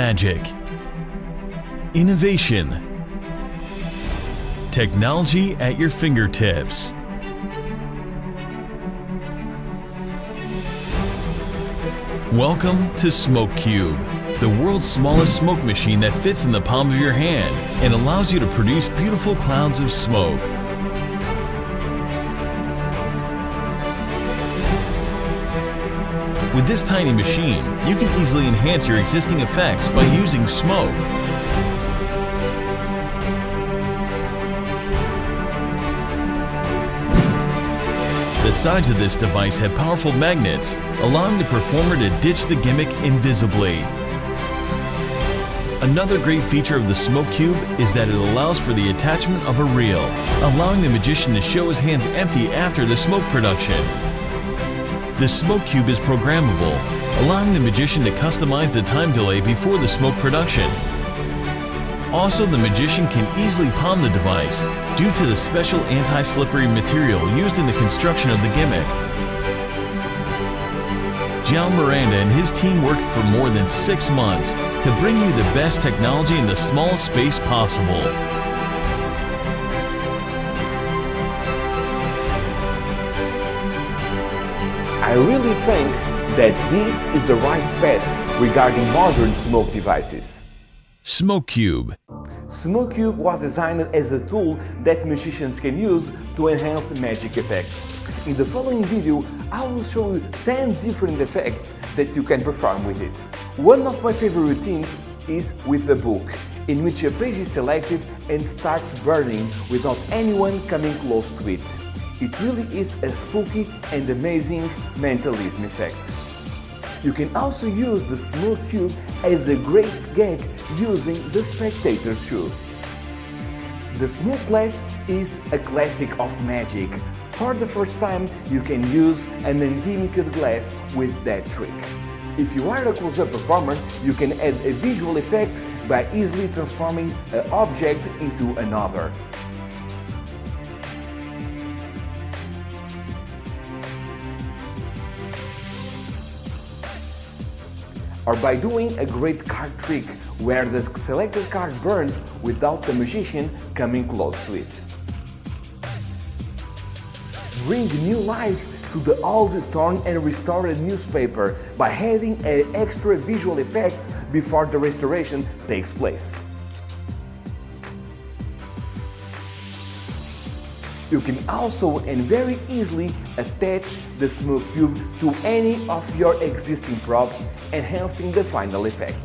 magic, innovation, technology at your fingertips. Welcome to Smoke Cube, the world's smallest smoke machine that fits in the palm of your hand and allows you to produce beautiful clouds of smoke. With this tiny machine, you can easily enhance your existing effects by using smoke. The sides of this device have powerful magnets, allowing the performer to ditch the gimmick invisibly. Another great feature of the Smoke Cube is that it allows for the attachment of a reel, allowing the magician to show his hands empty after the smoke production. The Smoke Cube is programmable, allowing the magician to customize the time delay before the smoke production. Also, the magician can easily palm the device due to the special anti-slippery material used in the construction of the gimmick. João Miranda and his team worked for more than 6 months to bring you the best technology in the smallest space possible. I really think that this is the right path regarding modern smoke devices. Smoke Cube. Smoke Cube was designed as a tool that musicians can use to enhance magic effects. In the following video, I will show you 10 different effects that you can perform with it. One of my favorite routines is with the book, in which a page is selected and starts burning without anyone coming close to it. It really is a spooky and amazing mentalism effect. You can also use the Smoke Cube as a great gag using the spectator shoe. The smoke glass is a classic of magic. For the first time, you can use an ungimmicked glass with that trick. If you are a close-up performer, you can add a visual effect by easily transforming an object into another. Or by doing a great card trick where the selected card burns without the magician coming close to it. Bring new life to the old, torn and restored newspaper by adding an extra visual effect before the restoration takes place. You can also and very easily attach the Smoke Cube to any of your existing props, enhancing the final effect.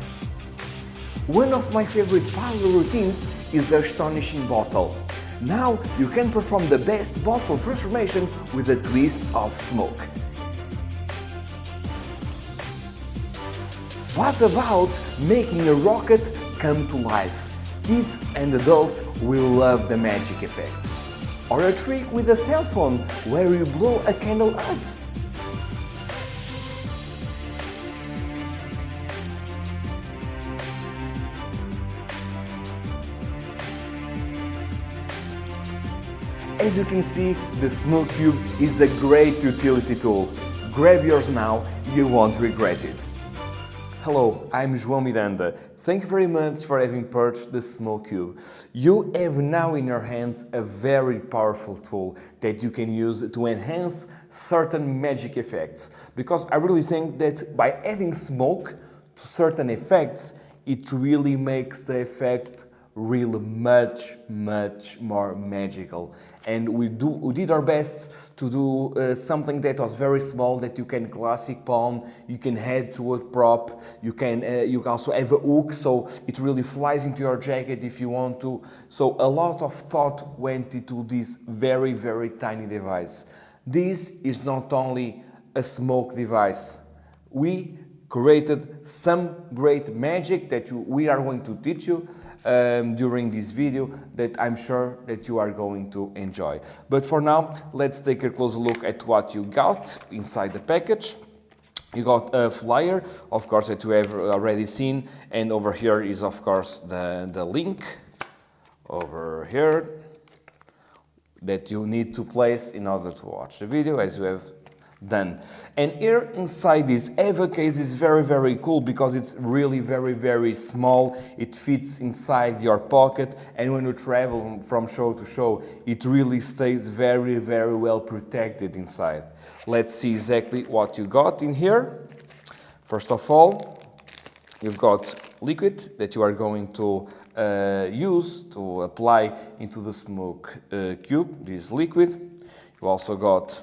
One of my favorite parlor routines is the astonishing bottle. Now you can perform the best bottle transformation with a twist of smoke. What about making a rocket come to life? Kids and adults will love the magic effect. Or a trick with a cell phone where you blow a candle out. As you can see, the Smoke Cube is a great utility tool. Grab yours now, you won't regret it. Hello, I'm João Miranda. Thank you very much for having purchased the Smoke Cube. You have now in your hands a very powerful tool that you can use to enhance certain magic effects. Because I really think that by adding smoke to certain effects, it really makes the effect really much more magical. And we did our best to do something that was very small, that you can classic palm, you can add to a prop, you also have a hook, so it really flies into your jacket if you want to. So a lot of thought went into this very tiny device. This is not only a smoke device. We created some great magic that we are going to teach you during this video that I'm sure that you are going to enjoy. But for now, let's take a closer look at what you got inside the package. You got a flyer, of course, that you have already seen, and over here is, of course, the link over here that you need to place in order to watch the video, as you have Done. And here inside this EVA case is very cool because it's really very small. It fits inside your pocket, and when you travel from show to show, it really stays very well protected inside. Let's see exactly what you got in here. First of all, you've got liquid that you are going to use to apply into the smoke cube, this liquid. You also got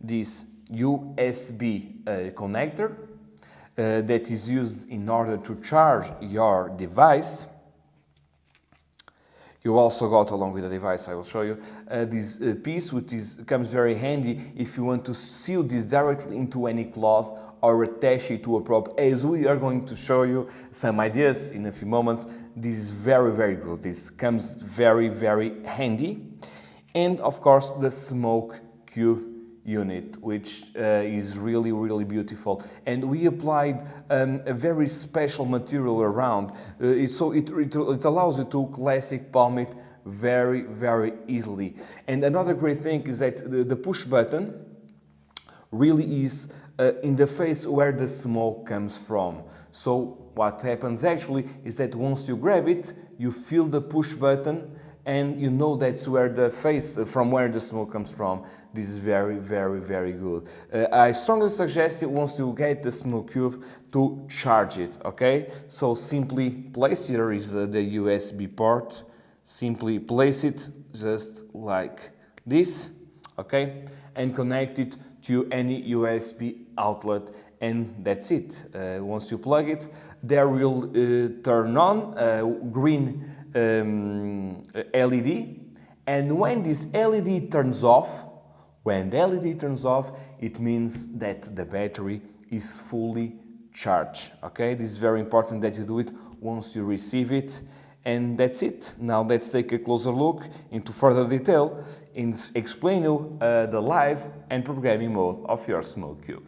this USB connector that is used in order to charge your device. You also got, along with the device, I will show you, this piece which comes very handy if you want to seal this directly into any cloth or attach it to a prop. As we are going to show you some ideas in a few moments, this is very good. This comes very handy. And of course the smoke cube unit, which is really beautiful, and we applied a very special material around so it allows you to classic palm it very easily. And another great thing is that the push button really is in the face where the smoke comes from. So what happens actually is that once you grab it, you feel the push button and you know that's where the face, from where the smoke comes from. This is very good. I strongly suggest you, once you get the smoke cube, to charge it, okay? So simply place, here is the USB port, simply place it just like this, okay? And connect it to any USB outlet, and that's it. Once you plug it, there will turn on green LED, and when this LED turns off, it means that the battery is fully charged. Okay, this is very important that you do it once you receive it, and that's it. Now let's take a closer look into further detail and explain you the live and programming mode of your smoke cube.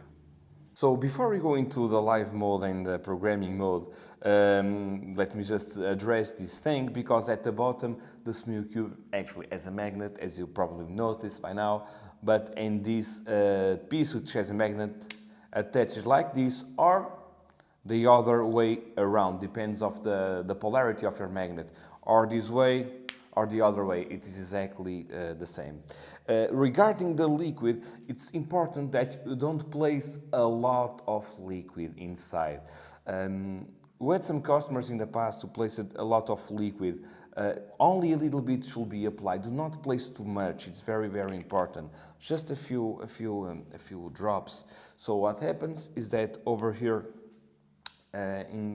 So before we go into the live mode and the programming mode, let me just address this thing, because at the bottom the smoke cube actually has a magnet, as you probably noticed by now, but in this piece which has a magnet attaches like this, or the other way around, depends of the polarity of your magnet, or this way or the other way, it is exactly the same. Regarding the liquid, it's important that you don't place a lot of liquid inside. We had some customers in the past who placed a lot of liquid. Only a little bit should be applied. Do not place too much. It's very important. Just a few drops. So what happens is that over here,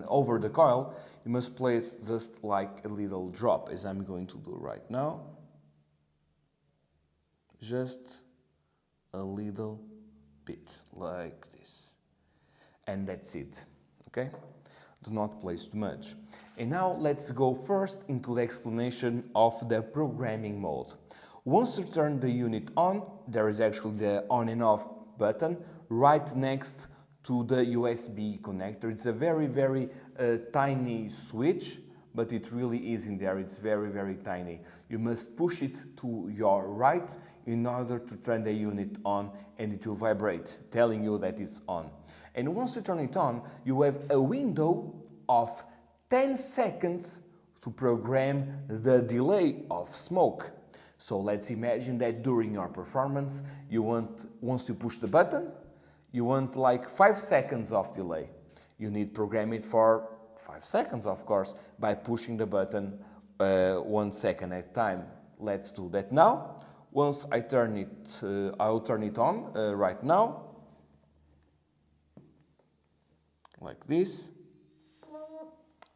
over the coil, you must place just like a little drop, as I'm going to do right now. Just a little bit, like this. And that's it, okay? Do not place too much. And now let's go first into the explanation of the programming mode. Once you turn the unit on, there is actually the on and off button right next to the USB connector. It's a very tiny switch, but it really is in there. It's very tiny. You must push it to your right in order to turn the unit on, and it will vibrate, telling you that it's on. And once you turn it on, you have a window of 10 seconds to program the delay of smoke. So let's imagine that during your performance, once you push the button, you want like 5 seconds of delay. You need to program it for 5 seconds, of course, by pushing the button 1 second at a time. Let's do that now. Once I turn it, I'll turn it on right now, like this.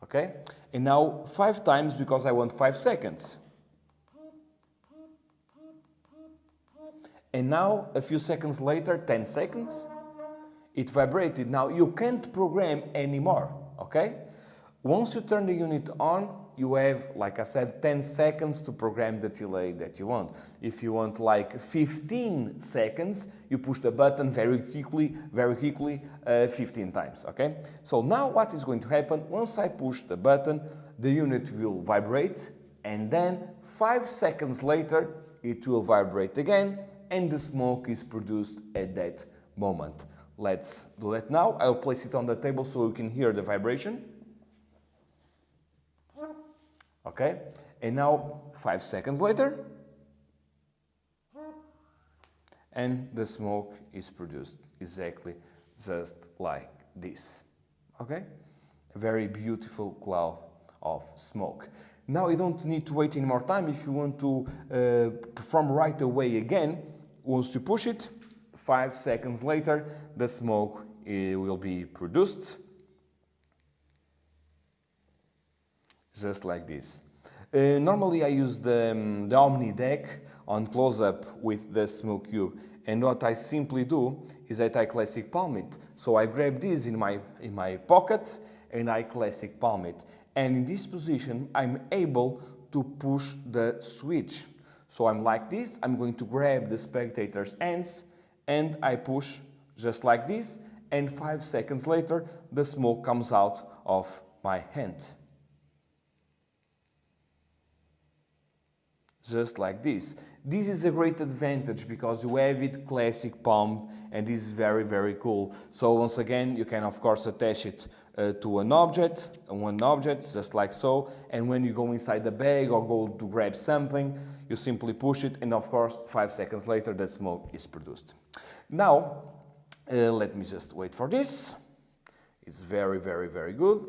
Okay, and now 5 times, because I want 5 seconds. And now, a few seconds later, 10 seconds, it vibrated. Now you can't program anymore, okay? Once you turn the unit on, you have, like I said, 10 seconds to program the delay that you want. If you want like 15 seconds, you push the button very quickly, 15 times, okay? So now what is going to happen, once I push the button, the unit will vibrate, and then 5 seconds later, it will vibrate again, and the smoke is produced at that moment. Let's do that now. I'll place it on the table so you can hear the vibration. Okay, and now 5 seconds later, and the smoke is produced exactly just like this. Okay, a very beautiful cloud of smoke. Now you don't need to wait any more time. If you want to perform right away again, once you push it, 5 seconds later, the smoke will be produced just like this. Normally I use the Omni deck on close-up with the smoke cube, and what I simply do is that I classic palm it. So I grab this in my pocket and I classic palm it. And in this position I'm able to push the switch. So I'm like this, I'm going to grab the spectator's hands and I push just like this, and 5 seconds later the smoke comes out of my hand. Just like this. This is a great advantage because you have it classic palmed, and this is very, very cool. So once again, you can of course attach it to one object, just like so, and when you go inside the bag or go to grab something, you simply push it, and of course 5 seconds later the smoke is produced. Now, let me just wait for this. It's very, very, very good.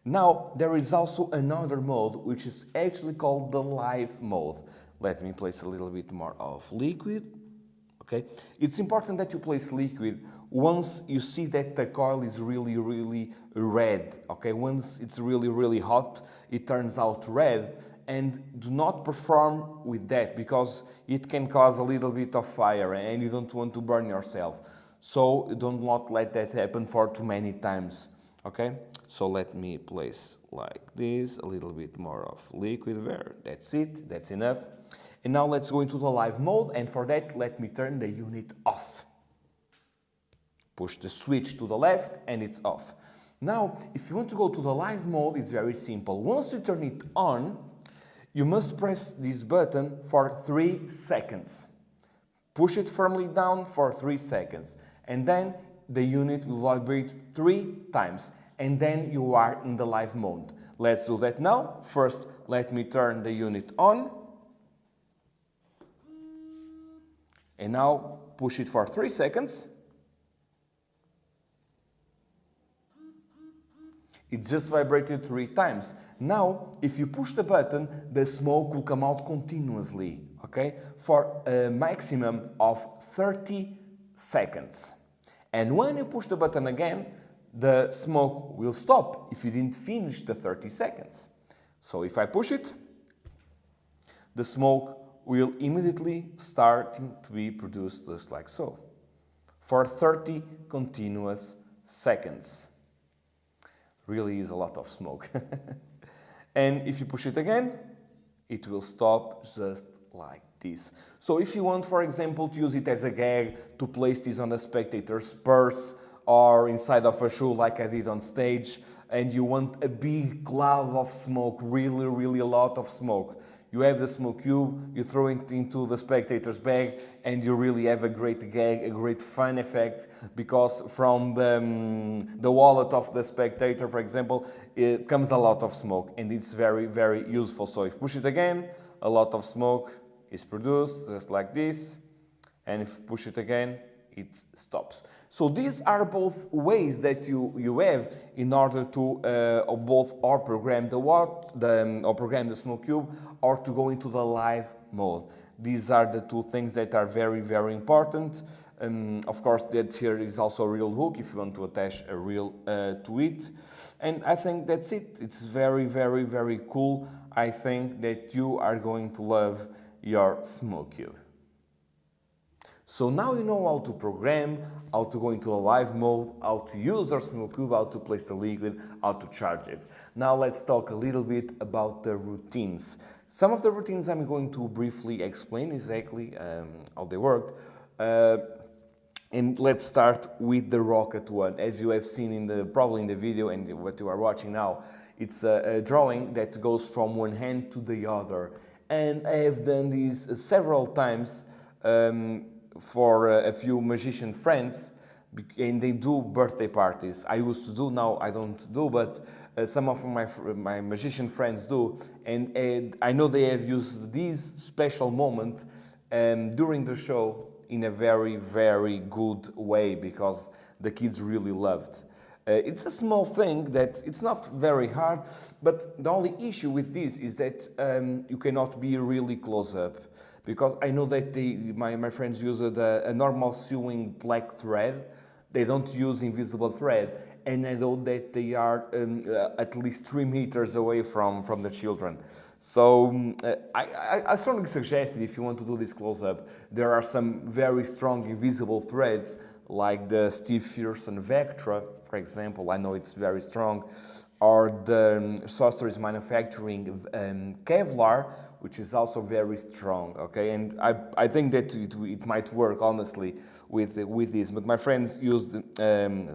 Now, there is also another mode which is actually called the live mode. Let me place a little bit more of liquid. Okay, it's important that you place liquid once you see that the coil is really, really red. Okay, once it's really, really hot, it turns out red. And do not perform with that because it can cause a little bit of fire and you don't want to burn yourself. So do not let that happen for too many times. Okay, so let me place like this, a little bit more of liquid there. That's it, that's enough. And now let's go into the live mode, and for that let me turn the unit off. Push the switch to the left and it's off. Now, if you want to go to the live mode, it's very simple. Once you turn it on, you must press this button for 3 seconds. Push it firmly down for 3 seconds, and then the unit will vibrate 3 times, and then you are in the live mode. Let's do that now. First, let me turn the unit on. And now push it for 3 seconds. It just vibrated 3 times. Now, if you push the button, the smoke will come out continuously, okay? For a maximum of 30 seconds. And when you push the button again, the smoke will stop if you didn't finish the 30 seconds. So if I push it, the smoke will immediately start to be produced just like so, for 30 continuous seconds. Really is a lot of smoke. And if you push it again, it will stop just like this. So if you want, for example, to use it as a gag, to place this on a spectator's purse or inside of a shoe like I did on stage, and you want a big cloud of smoke, really, really a lot of smoke, you have the smoke cube, you throw it into the spectator's bag, and you really have a great gag, a great fun effect, because from the wallet of the spectator, for example, it comes a lot of smoke, and it's very, very useful. So if you push it again, a lot of smoke is produced, just like this, and if you push it again, it stops. So these are both ways that you have in order to both or program or program the smoke cube, or to go into the live mode. These are the two things that are very, very important. Of course, that here is also a real hook if you want to attach a reel to it. And I think that's it. It's very, very, very cool. I think that you are going to love your smoke cube. So now you know how to program, how to go into a live mode, how to use our smoke cube, how to place the liquid, how to charge it. Now let's talk a little bit about the routines. Some of the routines I'm going to briefly explain exactly how they work. And let's start with the rocket one. As you have seen probably in the video and what you are watching now, it's a drawing that goes from one hand to the other. And I have done this several times. for a few magician friends, and they do birthday parties. I used to do, now I don't do, but some of my magician friends do, and I know they have used this special moment during the show in a very, very good way, because the kids really loved. It's a small thing that it's not very hard, but the only issue with this is that you cannot be really close up, because I know that my friends use a normal sewing black thread. They don't use invisible thread, and I know that they are at least 3 meters away from the children. So I strongly suggest that if you want to do this close-up, there are some very strong invisible threads, like the Steve Fearson Vectra, for example. I know it's very strong, or the Sorceries Manufacturing Kevlar, which is also very strong. Okay, and I think that it might work honestly with this. But my friends used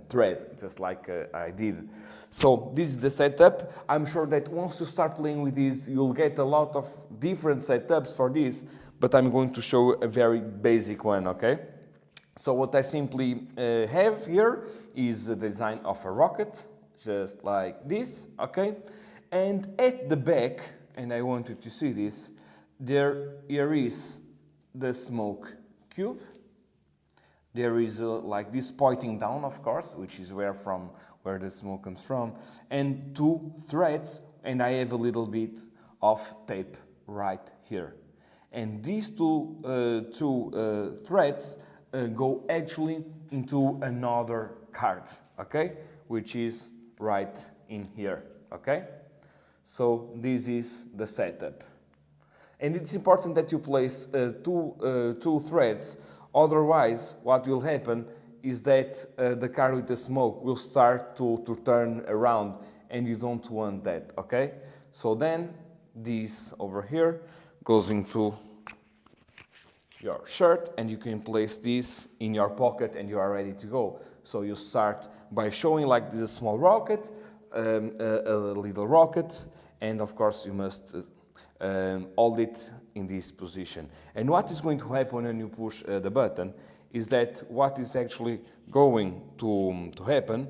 thread, just like I did. So this is the setup. I'm sure that once you start playing with this, you'll get a lot of different setups for this. But I'm going to show a very basic one. Okay. So what I simply have here is the design of a rocket, just like this, okay? And at the back, and I want you to see this, here is the smoke cube. There is like this pointing down, of course, which is where the smoke comes from, and 2 threads, and I have a little bit of tape right here. And these two threads go actually into another card, okay, which is right in here, okay? So this is the setup. And it's important that you place two threads, otherwise what will happen is that the card with the smoke will start to turn around, and you don't want that, okay? So then this over here goes into your shirt, and you can place this in your pocket and you are ready to go. So you start by showing like this small rocket, a little rocket, and of course you must hold it in this position. And what is going to happen when you push the button is that what is actually going to happen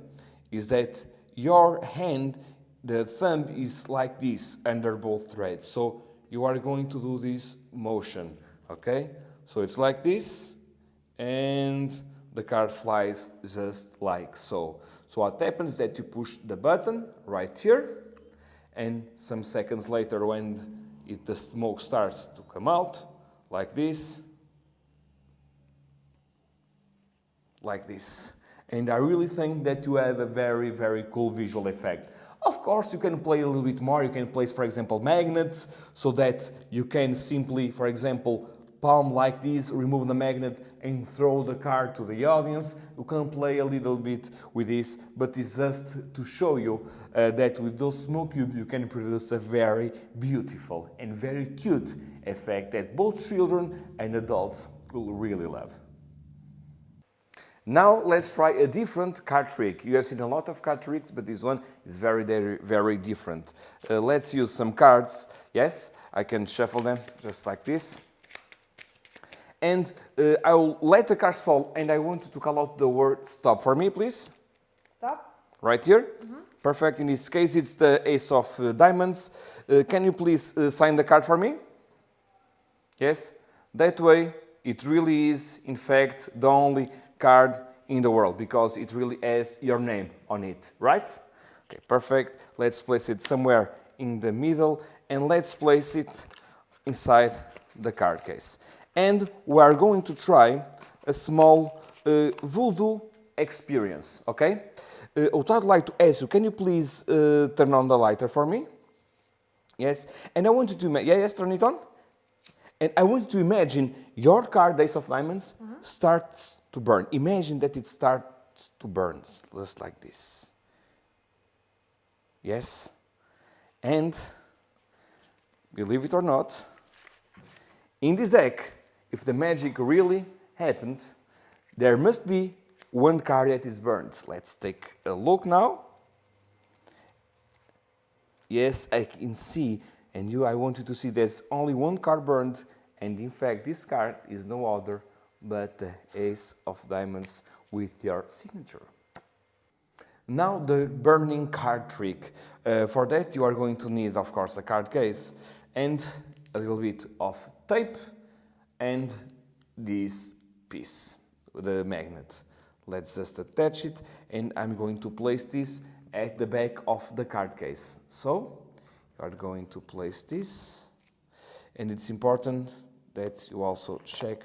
is that your hand, the thumb is like this under both threads. So you are going to do this motion, okay? So it's like this, and the card flies just like so. So what happens is that you push the button right here, and some seconds later when the smoke starts to come out, like this, And I really think that you have a very, very cool visual effect. Of course, you can play a little bit more. You can place, for example, magnets, so that you can simply, for example, palm like this, remove the magnet and throw the card to the audience. You can play a little bit with this, but it's just to show you that with those smoke cubes you can produce a very beautiful and very cute effect that both children and adults will really love. Now let's try a different card trick. You have seen a lot of card tricks, but this one is very, very, very different. Let's use some cards. Yes, I can shuffle them just like this. And I will let the cards fall, and I want you to call out the word stop for me, please. Stop. Right here? Perfect. In this case, it's the Ace of Diamonds. Can you please sign the card for me? Yes? That way, it really is, in fact, the only card in the world, because it really has your name on it, right? Okay, perfect. Let's place it somewhere in the middle, and let's place it inside the card case. And we are going to try a small voodoo experience, okay? What I'd like to ask you, can you please turn on the lighter for me? Yes? And I want you to, yes, turn it on. And I want you to imagine your card, Ace of Diamonds, starts to burn. Imagine that it starts to burn, just like this. Yes? And, believe it or not, in this deck, if the magic really happened, there must be one card that is burned. Let's take a look now. Yes, I can see, and I want you to see there's only one card burned, and in fact this card is no other but the ace of diamonds with your signature. Now the burning card trick. For that you are going to need, of course, a card case and a little bit of tape and this piece, the magnet. Let's just attach it, and I'm going to place this at the back of the card case. So you are going to place this, and it's important that you also check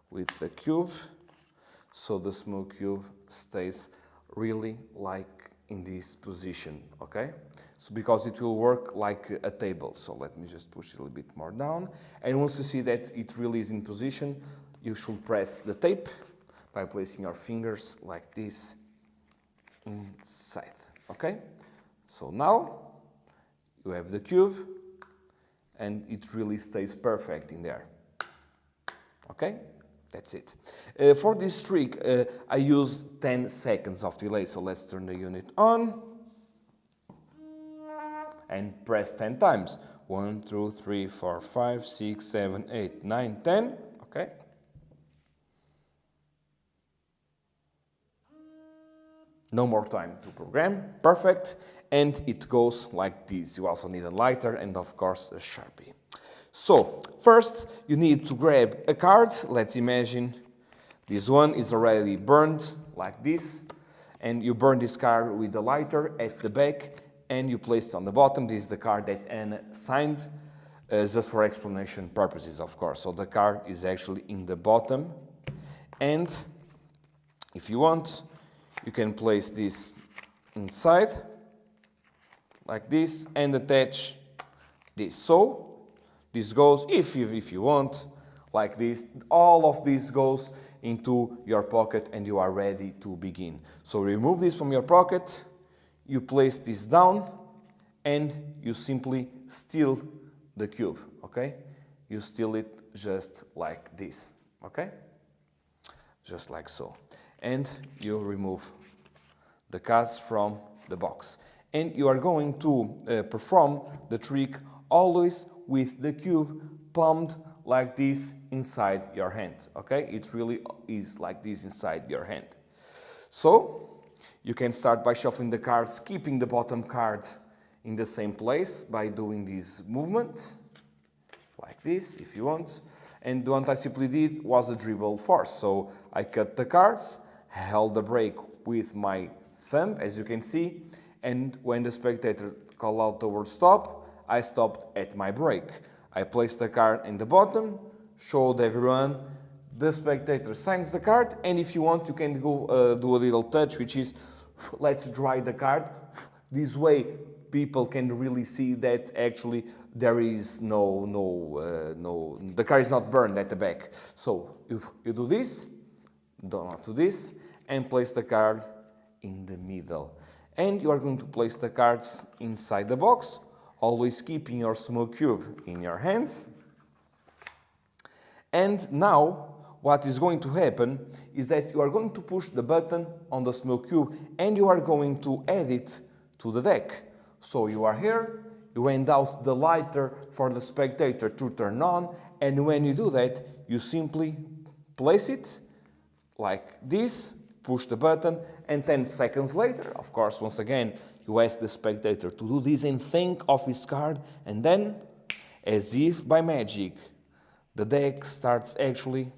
with the cube so the smooth cube stays really like in this position, okay? So because it will work like a table. So let me just push it a little bit more down. And once you see that it really is in position, you should press the tape by placing your fingers like this inside, okay? So now you have the cube and it really stays perfect in there, okay? That's it. For this trick, I use 10 seconds of delay. So let's turn the unit on and press 10 times. 1, 2, 3, 4, 5, 6, 7, 8, 9, 10. Okay. No more time to program. Perfect. And it goes like this. You also need a lighter and, of course, a Sharpie. So, first you need to grab a card. Let's imagine this one is already burned like this, and you burn this card with the lighter at the back and you place it on the bottom. This is the card that Anna signed, just for explanation purposes, of course. So the card is actually in the bottom, and if you want, you can place this inside like this and attach this. So this goes, if you want, like this. All of this goes into your pocket and you are ready to begin. So remove this from your pocket, you place this down, and you simply steal the cube, okay? You steal it just like this, okay? Just like so. And you remove the cards from the box. And you are going to perform the trick always with the cube palmed like this inside your hand, okay? It really is like this inside your hand. So you can start by shuffling the cards, keeping the bottom card in the same place by doing this movement, like this if you want. And what I simply did was a dribble force. So I cut the cards, held the break with my thumb, as you can see, and when the spectator called out the word stop, I stopped at my break. I placed the card in the bottom, showed everyone, the spectator signs the card, and if you want, you can go do a little touch, which is, let's dry the card. This way, people can really see that actually there is the card is not burned at the back. So you do this, don't do this, and place the card in the middle. And you are going to place the cards inside the box, always keeping your smooth cube in your hand. And now, what is going to happen is that you are going to push the button on the smooth cube and you are going to add it to the deck. So you are here, you hand out the lighter for the spectator to turn on, and when you do that, you simply place it like this, push the button, and 10 seconds later, of course, once again, you ask the spectator to do this and think of his card, and then, as if by magic, the deck starts actually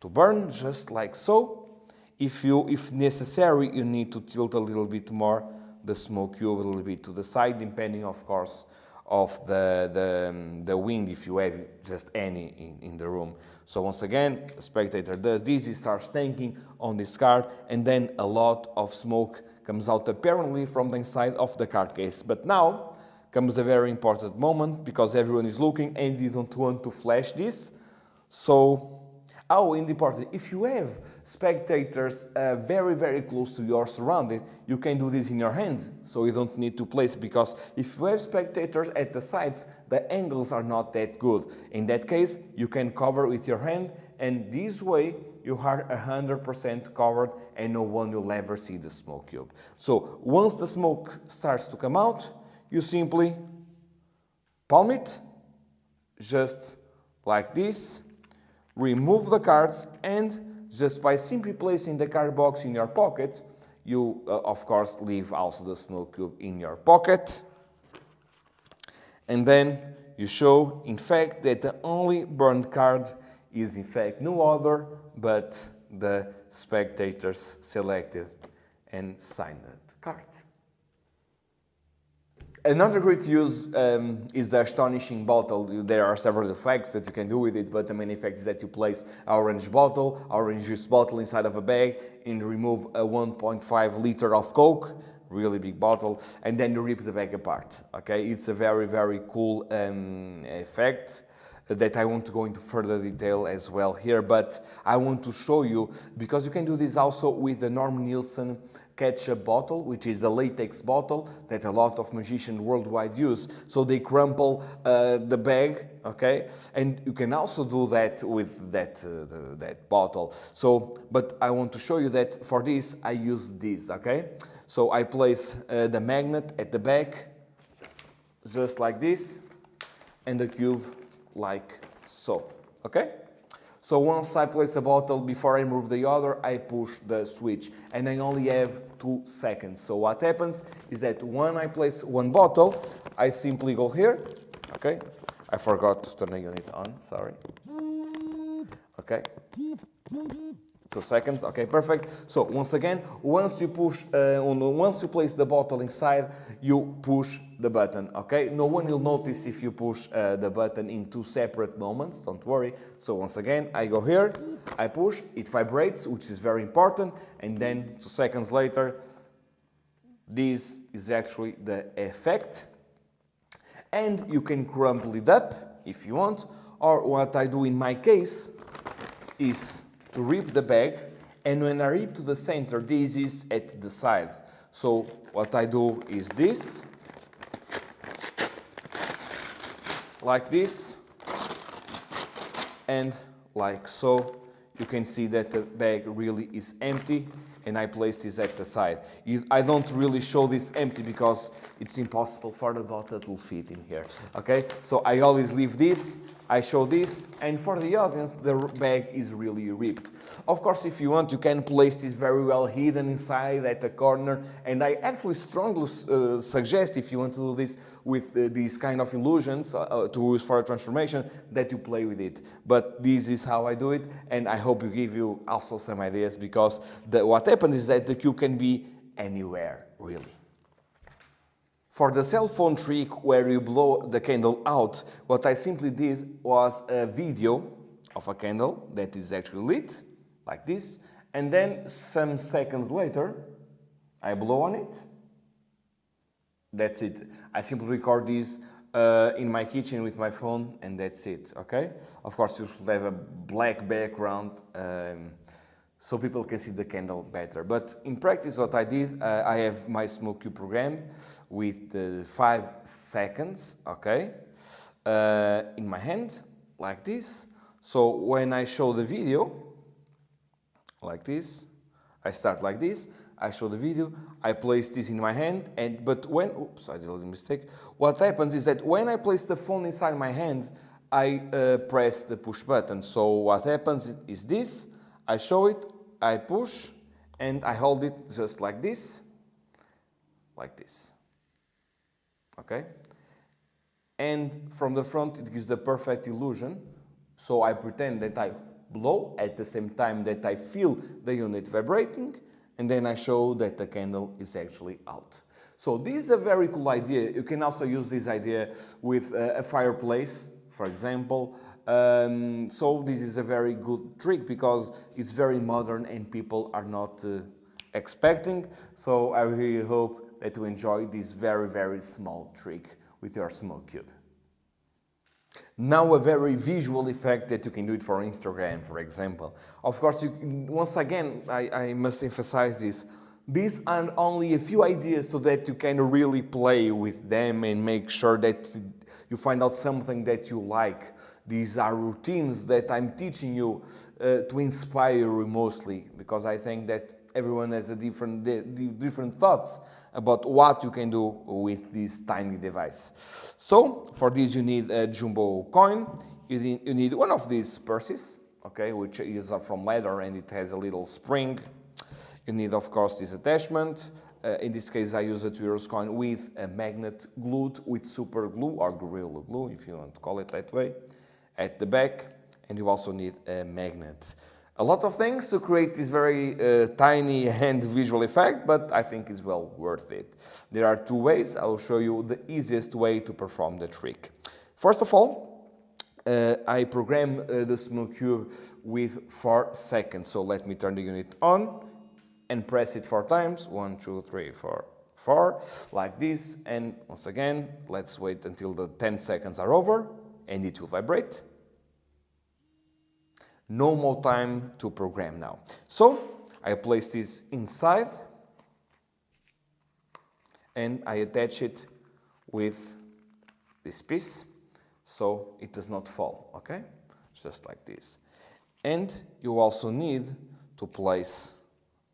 to burn, just like so. If necessary, you need to tilt a little bit more the smoke cube a little bit to the side, depending, of course, of the wind, if you have just any in the room. So once again, the spectator does this, he starts thinking on this card, and then a lot of smoke comes out apparently from the inside of the card case. But now comes a very important moment, because everyone is looking and you don't want to flash this. So, and important, if you have spectators very, very close to your surrounding, you can do this in your hand, so you don't need to place, because if you have spectators at the sides, the angles are not that good. In that case, you can cover with your hand, and this way you are 100% covered and no one will ever see the smoke cube. So once the smoke starts to come out, you simply palm it, just like this, remove the cards, and just by simply placing the card box in your pocket, you of course leave also the smoke cube in your pocket. And then you show in fact that the only burned card is in fact no other but the spectators selected and signed card. Another great use is the astonishing bottle. There are several effects that you can do with it, but the main effect is that you place an orange juice bottle inside of a bag and remove a 1.5 liter of Coke, really big bottle, and then you rip the bag apart. Okay, it's a very, very cool effect that I want to go into further detail as well here, but I want to show you, because you can do this also with the Norm Nielsen ketchup bottle, which is a latex bottle that a lot of magicians worldwide use. So they crumple the bag, okay? And you can also do that with that bottle. So, but I want to show you that for this, I use this, okay? So I place the magnet at the back, just like this, and the cube like so, okay? So once I place a bottle, before I move the other, I push the switch, and I only have 2 seconds. So what happens is that when I place one bottle, I simply go here, okay? I forgot to turn the unit on, sorry. Okay. 2 seconds, okay, perfect. So once again, once you place the bottle inside, you push the button, okay? No one will notice if you push the button in 2 separate moments, don't worry. So once again, I go here, I push, it vibrates, which is very important, and then 2 seconds later, this is actually the effect. And you can crumple it up if you want, or what I do in my case is to rip the bag, and when I rip to the center, this is at the side. So what I do is this, like this, and like so. You can see that the bag really is empty, and I place this at the side. I don't really show this empty because it's impossible for the bottle to fit in here, okay? So I always leave this, I show this, and for the audience, the bag is really ripped. Of course, if you want, you can place this very well hidden inside at the corner, and I actually strongly suggest, if you want to do this with these kind of illusions to use for a transformation, that you play with it. But this is how I do it, and I hope you give you also some ideas, because what happens is that the cube can be anywhere, really. For the cell phone trick where you blow the candle out, what I simply did was a video of a candle that is actually lit, like this, and then some seconds later, I blow on it. That's it. I simply record this in my kitchen with my phone, and that's it, okay? Of course, you should have a black background so people can see the candle better. But in practice, what I did, I have my smoke cube programmed with 5 seconds, okay, in my hand, like this. So when I show the video, like this, I start like this, I show the video, I place this in my hand, but when, oops, I did a mistake. What happens is that when I place the phone inside my hand, I press the push button. So what happens is this, I show it, I push, and I hold it just like this, okay? And from the front, it gives the perfect illusion. So I pretend that I blow at the same time that I feel the unit vibrating, and then I show that the candle is actually out. So this is a very cool idea. You can also use this idea with a fireplace, for example. So this is a very good trick because it's very modern and people are not expecting. So I really hope that you enjoy this very, very small trick with your smoke cube. Now a very visual effect that you can do it for Instagram, for example. Of course, once again, I must emphasize this. These are only a few ideas so that you can really play with them and make sure that you find out something that you like. These are routines that I'm teaching you to inspire you mostly, because I think that everyone has a different thoughts about what you can do with this tiny device. So for this you need a jumbo coin, you need one of these purses, okay, which is from leather and it has a little spring. You need, of course, this attachment. In this case, I use a 2 euros coin with a magnet glued with super glue or Gorilla Glue, if you want to call it that way, at the back. And you also need a magnet. A lot of things to create this very tiny and visual effect, but I think it's well worth it. There are two ways. I'll show you the easiest way to perform the trick. First of all, I program the Smoke Cube with 4 seconds. So let me turn the unit on and press it 4 times. 1, 2, 3, 4, 4, like this. And once again, let's wait until the 10 seconds are over and it will vibrate. No more time to program now. So I place this inside and I attach it with this piece so it does not fall, okay? Just like this. And you also need to place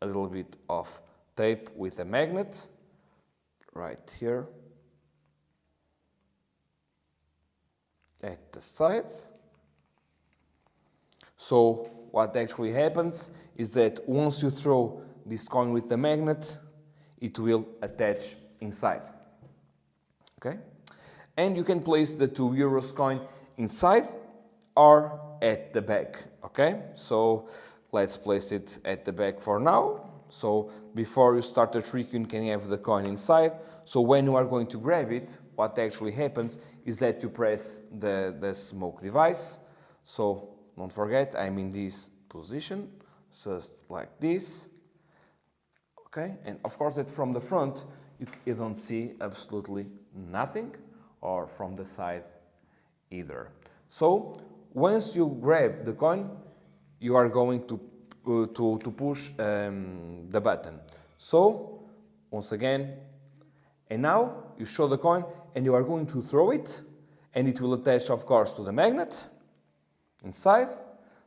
a little bit of tape with a magnet right here at the side. So what actually happens is that once you throw this coin with the magnet, it will attach inside. Okay? And you can place the 2 euros coin inside or at the back. Okay? So let's place it at the back for now. So before you start the trick, you can have the coin inside. So when you are going to grab it, what actually happens is that you press the smoke device. So don't forget, I'm in this position, just like this. Okay, and of course that from the front, you don't see absolutely nothing, or from the side either. So once you grab the coin, you are going to push the button. So once again, and now you show the coin and you are going to throw it, and it will attach, of course, to the magnet. Inside,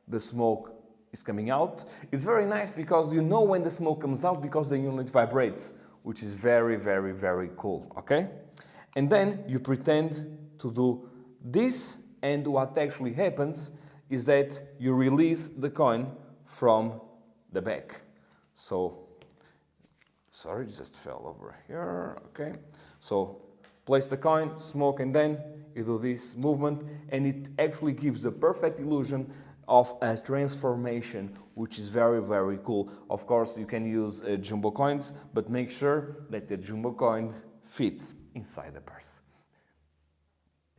the smoke is coming out. It's very nice because you know when the smoke comes out because the unit vibrates, which is very, very, very cool, okay? And then you pretend to do this, and what actually happens is that you release the coin from the back. So, sorry, it just fell over here, okay? So, place the coin, smoke, and then you do this movement, and it actually gives the perfect illusion of a transformation, which is very, very cool. Of course, you can use jumbo coins, but make sure that the jumbo coin fits inside the purse.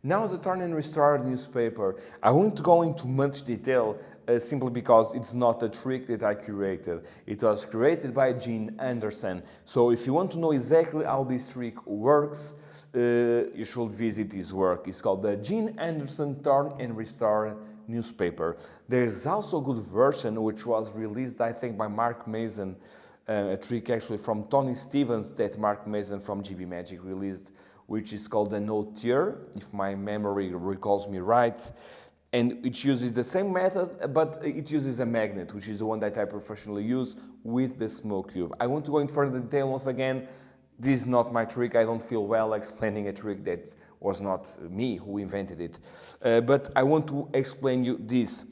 Now the turn and restart newspaper. I won't go into much detail simply because it's not a trick that I created. It was created by Gene Anderson. So if you want to know exactly how this trick works, you should visit his work. It's called the Gene Anderson Turn and Restart newspaper. There's also a good version which was released, I think, by Mark Mason, a trick actually from Tony Stevens that Mark Mason from GB Magic released, which is called the Notier, if my memory recalls me right. And it uses the same method, but it uses a magnet, which is the one that I professionally use with the Smoke Cube. I want to go in further detail once again. This is not my trick. I don't feel well explaining a trick that was not me who invented it. But I want to explain you this.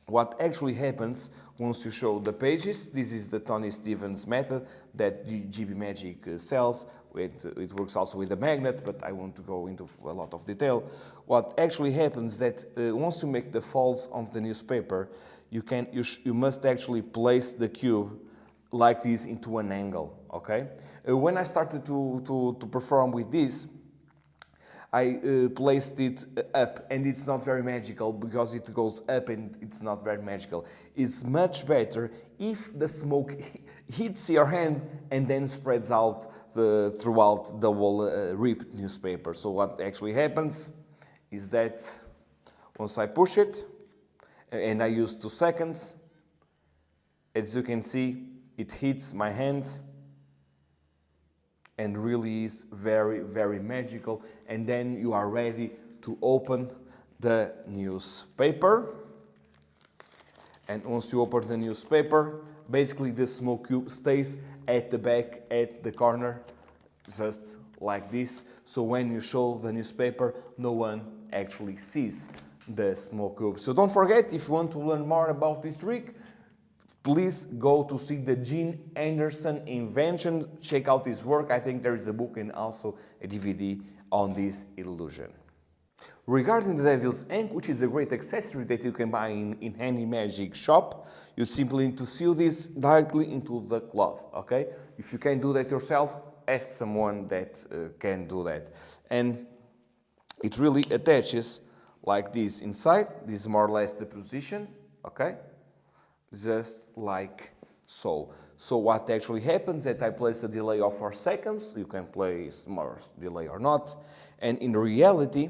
What actually happens once you show the pages, this is the Tony Stevens method that GB Magic sells. It works also with a magnet, but I want to go into a lot of detail. What actually happens that once you make the folds of the newspaper, you must actually place the cube like this into an angle, okay? When I started to perform with this, I placed it up, and it's not very magical because it goes up and it's not very magical. It's much better if the smoke hits your hand and then spreads out throughout the whole ripped newspaper. So what actually happens is that once I push it, and I use 2 seconds, as you can see, it hits my hand and really is very, very magical. And then you are ready to open the newspaper. And once you open the newspaper, basically the Smoke Cube stays at the back, at the corner, just like this. So when you show the newspaper, no one actually sees the smoke cube. So don't forget, if you want to learn more about this trick, please go to see the Gene Anderson invention. Check out his work. I think there is a book and also a DVD on this illusion. Regarding the Devil's Ink, which is a great accessory that you can buy in any magic shop, you simply need to seal this directly into the cloth, okay? If you can't do that yourself, ask someone that can do that. And it really attaches like this inside. This is more or less the position, okay? Just like so. So what actually happens is that I place a delay of 4 seconds. You can place more delay or not. And in reality,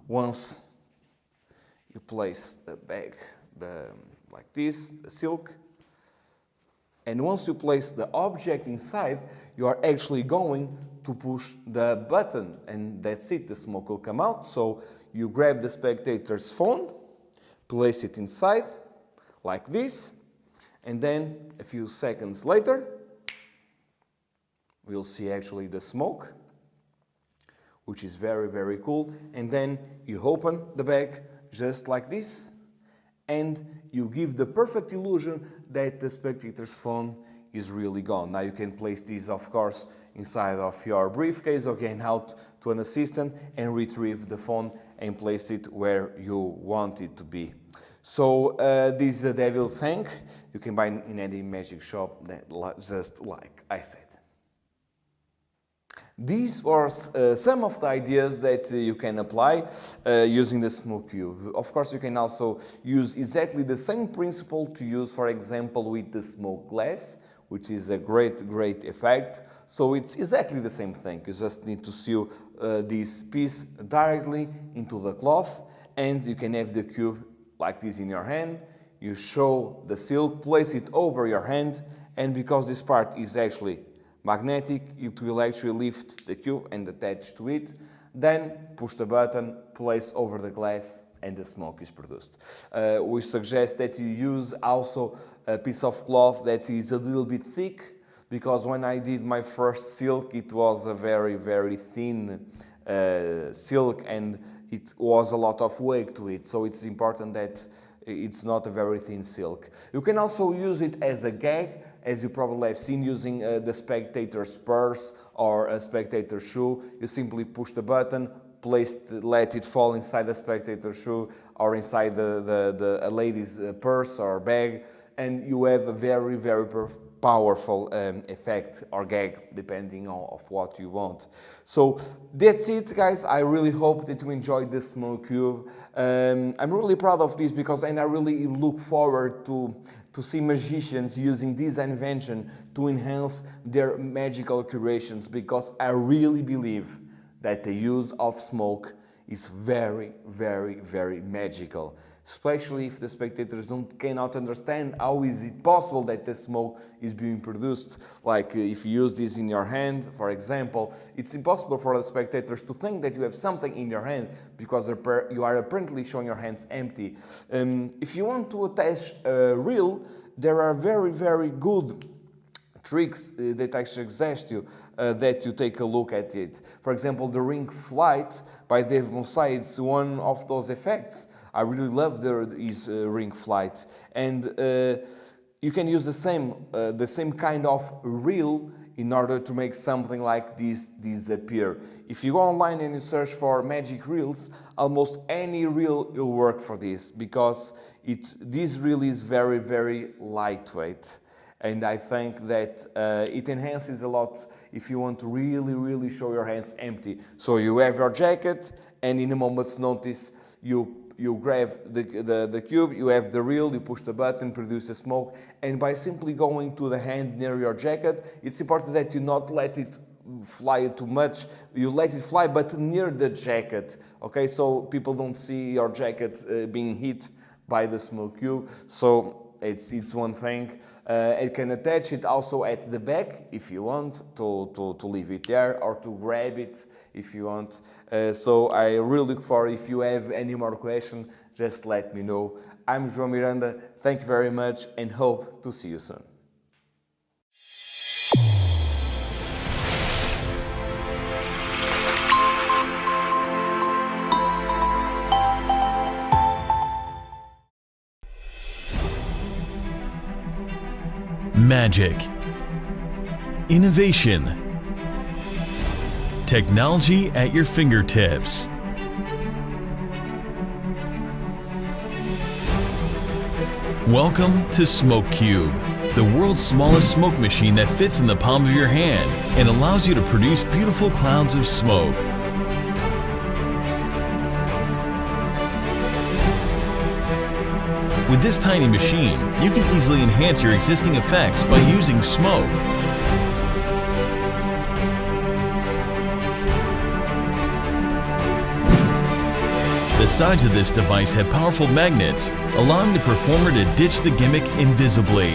once you place the bag like this, the silk, and once you place the object inside, you are actually going to push the button, and that's it, the smoke will come out. So you grab the spectator's phone, place it inside, like this, and then a few seconds later, we'll see actually the smoke, which is very, very cool. And then you open the bag just like this, and you give the perfect illusion that the spectator's phone is really gone. Now you can place this, of course, inside of your briefcase or gain out to an assistant and retrieve the phone and place it where you want it to be. So this is a Devil's Ink. You can buy in any magic shop, just like I said. These were some of the ideas that you can apply using the smoke cube. Of course, you can also use exactly the same principle to use, for example, with the smoke glass, which is a great effect. So it's exactly the same thing. You just need to sew this piece directly into the cloth, and you can have the cube like this in your hand. You show the silk, place it over your hand, and because this part is actually magnetic, it will actually lift the cube and attach to it. Then push the button, place over the glass, and the smoke is produced. We suggest that you use also a piece of cloth that is a little bit thick, because when I did my first silk, it was a very thin silk, and it was a lot of weight to it. So it's important that it's not a very thin silk. You can also use it as a gag, as you probably have seen using the spectator's purse or a spectator's shoe. You simply push the button, let it fall inside the spectator's shoe or inside a lady's purse or bag, and you have a very powerful effect or gag, depending on what you want. So that's it, guys. I really hope that you enjoyed this smoke cube. I'm really proud of this because I really look forward to see magicians using this invention to enhance their magical creations, because I really believe that the use of smoke is very magical. Especially if the spectators cannot understand how is it possible that the smoke is being produced. Like if you use this in your hand, for example, it's impossible for the spectators to think that you have something in your hand because you are apparently showing your hands empty. If you want to attach a reel, there are very good tricks that I suggest you that you take a look at it. For example, the ring flight by Dave Monsai, it's one of those effects. I really love his ring flight, and you can use the same kind of reel in order to make something like this disappear. If you go online and you search for magic reels, almost any reel will work for this, because this reel is very lightweight. And I think that it enhances a lot if you want to really show your hands empty. So you have your jacket, and in a moment's notice, you grab the cube, you have the reel, you push the button, produce a smoke, and by simply going to the hand near your jacket, it's important that you not let it fly too much. You let it fly, but near the jacket, okay? So people don't see your jacket being hit by the smoke cube. So it's one thing. You can attach it also at the back if you want to leave it there, or to grab it if you want. So I really look forward. If you have any more questions, just let me know. I'm João Miranda. Thank you very much, and hope to see you soon. Magic. Innovation. Technology at your fingertips. Welcome to SmokeCube, the world's smallest smoke machine that fits in the palm of your hand and allows you to produce beautiful clouds of smoke. With this tiny machine, you can easily enhance your existing effects by using smoke. The sides of this device have powerful magnets, allowing the performer to ditch the gimmick invisibly.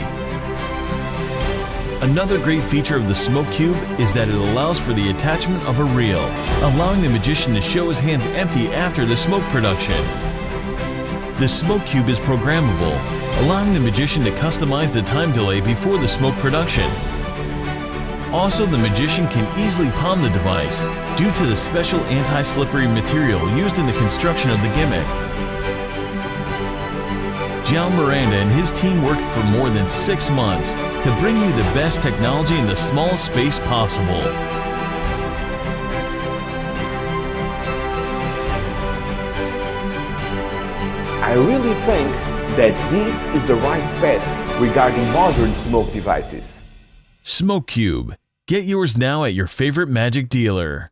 Another great feature of the SmokeCube is that it allows for the attachment of a reel, allowing the magician to show his hands empty after the smoke production. The SmokeCube is programmable, allowing the magician to customize the time delay before the smoke production. Also, the magician can easily palm the device due to the special anti-slippery material used in the construction of the gimmick. João Miranda and his team worked for more than 6 months to bring you the best technology in the smallest space possible. I really think that this is the right path regarding modern smoke devices. SmokeCube. Get yours now at your favorite magic dealer.